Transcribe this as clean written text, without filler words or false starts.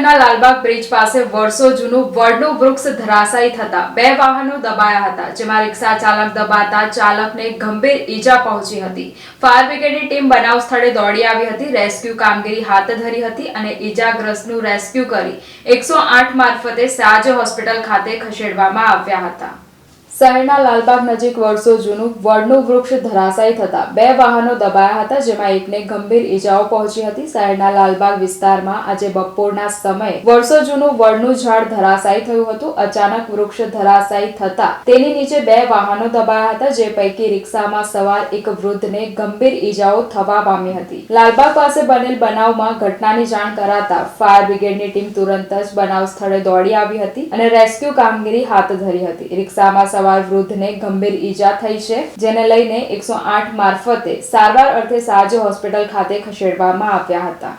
શહેરના લાલબાગ બ્રિજ પાસે વર્ષો જૂનું વડનું વૃક્ષ ધરાશાયી થતા 2 વાહનો દબાયા હતા, જેમાં રિક્ષા ચાલક દબાતા ચાલકને ગંભીર ઈજા પહોંચી હતી। ફાયર બ્રિગેડની ટીમ બનાવ સ્થળે દોડી આવી હતી, રેસ્ક્યુ કામગીરી હાથ ધરી હતી અને ઈજાગ્રસ્તનું રેસ્ક્યુ કરી 108 મારફતે સાજ હોસ્પિટલ ખાતે ખસેડવામાં આવ્યા હતા। શહેરના લાલબાગ નજીક વર્ષો જૂનું વડનું વૃક્ષ ધરાશાયી થતા 2 વાહનો દબાયા હતા, જેમાં એકને ગંભીર ઈજાઓ પહોંચી હતી। શહેરના લાલબાગ વિસ્તારમાં આજે બપોરના સમયે વર્ષો જૂનું વડનું ઝાડ ધરાશાયી થયું હતું। અચાનક વૃક્ષ ધરાશાયી થતા તેની નીચે 2 વાહનો દબાયા હતા, જે પૈકી રિક્ષામાં સવાર એક વૃદ્ધને ગંભીર ઈજાઓ થવા પામી હતી। લાલબાગ પાસે બનેલ બનાવમાં ઘટનાની જાણ કરાતા ફાયર બ્રિગેડની ટીમ તુરંત જ બનાવ સ્થળે દોડી આવી હતી અને રેસ્ક્યુ કામગીરી હાથ ધરી હતી। રિક્ષામાં સવાર વૃદ્ધને ગંભીર ઈજા થઈ છે, જેને લઈને 108 મારફતે સારવાર અર્થે સાજ હોસ્પિટલ ખાતે ખસેડવામાં આવ્યા હતા।